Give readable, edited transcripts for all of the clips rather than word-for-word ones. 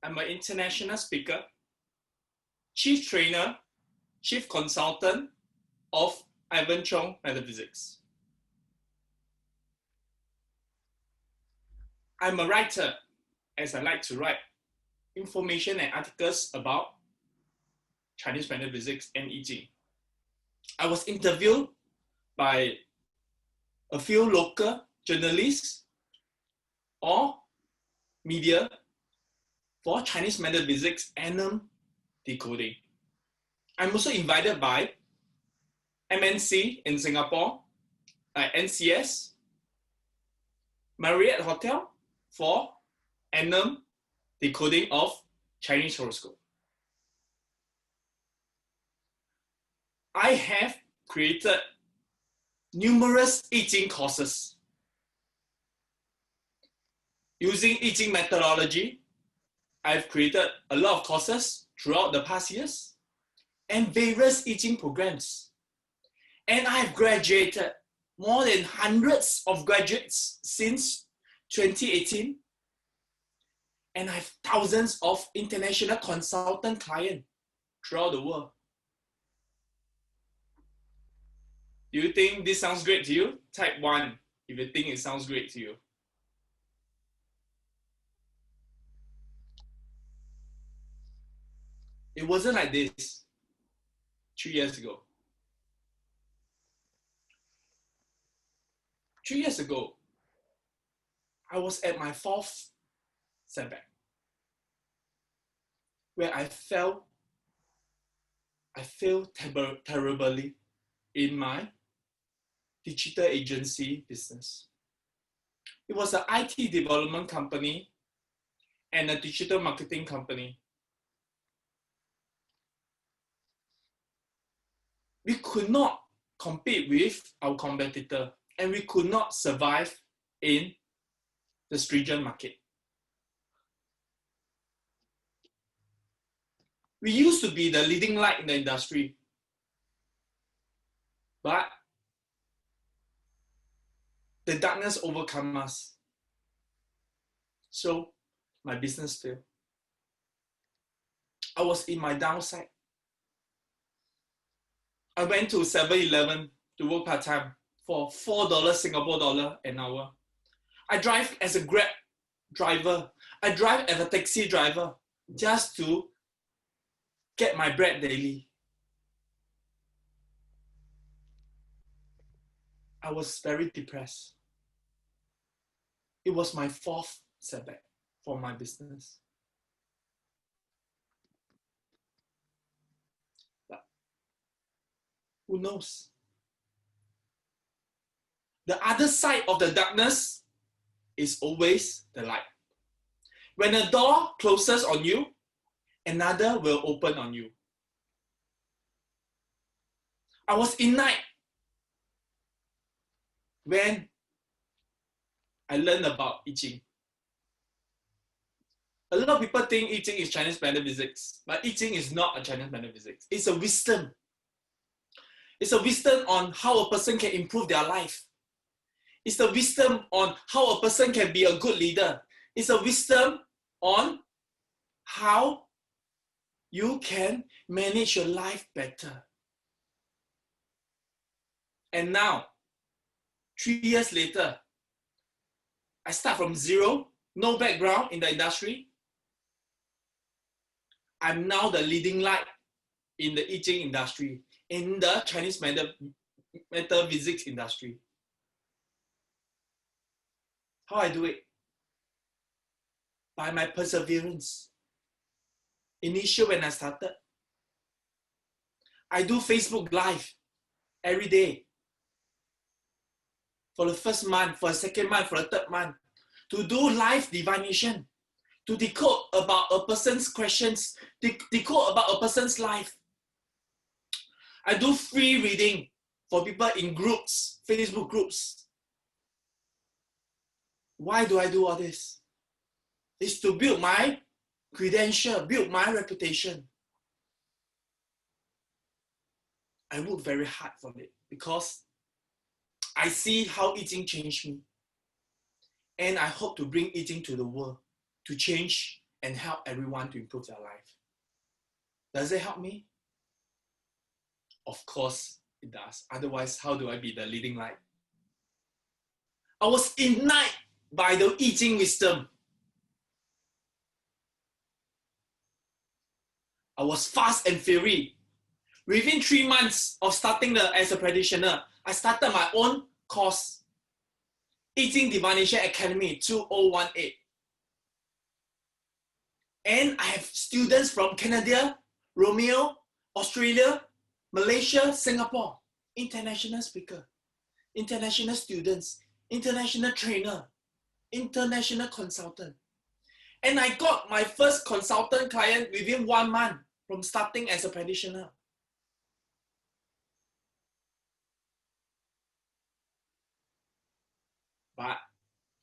I'm an international speaker, chief trainer, chief consultant of Ivann Choong Metaphysics. I'm a writer, as I like to write information and articles about Chinese metaphysics and I Ching. I was interviewed by a few local journalists or media for Chinese metaphysics and decoding. I'm also invited by MNC in Singapore, like NCS, Marriott Hotel for decoding of Chinese horoscope. I have created numerous I Ching courses using I Ching methodology. I've created a lot of courses throughout the past years and various I Ching programs. And I've graduated more than hundreds of graduates since 2018. And I have thousands of international consultant clients throughout the world. Do you think this sounds great to you? Type 1 if you think it sounds great to you. It wasn't like this 3 years ago. 3 years ago, I was at my 4th setback, where I failed terribly in my digital agency business. It was an IT development company and a digital marketing company. We could not compete with our competitor, and we could not survive in the stringent market. We used to be the leading light in the industry, but the darkness overcame us. So my business failed. I was in my downside. I went to 7-Eleven to work part-time for $4 Singapore dollar an hour. I drive as a Grab driver. I drive as a taxi driver just to get my bread daily. I was very depressed. It was my 4th setback for my business. But who knows? The other side of the darkness is always the light. When a door closes on you, another will open on you. I was in night when I learned about I Ching. A lot of people think I Ching is Chinese metaphysics, but I Ching is not a Chinese metaphysics. It's a wisdom. It's a wisdom on how a person can improve their life. It's the wisdom on how a person can be a good leader. It's a wisdom on how you can manage your life better. And now, 3 years later, I start from zero, no background in the industry. I'm now the leading light in the I Ching industry, in the Chinese metaphysics industry. How I do it? By my perseverance. Initially, when I started, I do Facebook Live every day. For the first month, for the second month, for the third month, to do live divination, to decode about a person's questions, decode about a person's life. I do free reading for people in groups, Facebook groups. Why do I do all this? It's to build my credential, build my reputation. I work very hard for it because I see how I Ching changed me. And I hope to bring I Ching to the world to change and help everyone to improve their life. Does it help me? Of course it does. Otherwise, how do I be the leading light? I was ignited by the I Ching wisdom. I was fast and furious. Within 3 months of starting as a practitioner, I started my own course, I Ching Divination Academy 2018. And I have students from Canada, Romeo, Australia, Malaysia, Singapore, international speaker, international students, international trainer, international consultant. And I got my first consultant client within 1 month from starting as a practitioner. But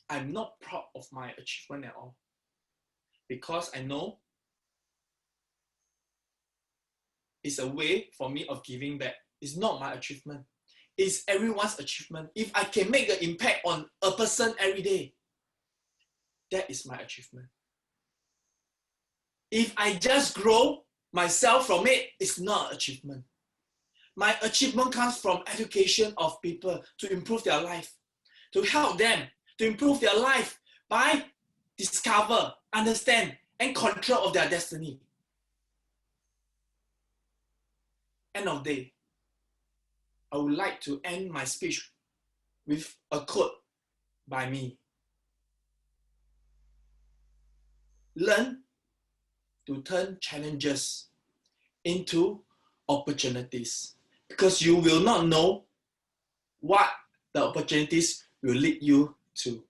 I'm not proud of my achievement at all, because I know it's a way for me of giving back. It's not my achievement. It's everyone's achievement. If I can make an impact on a person every day, that is my achievement. If I just grow myself from it, it's not an achievement. My achievement comes from education of people to improve their life, to help them to improve their life by discover, understand, and control of their destiny. End of day, I would like to end my speech with a quote by me. Learn to turn challenges into opportunities, because you will not know what the opportunities will lead you to.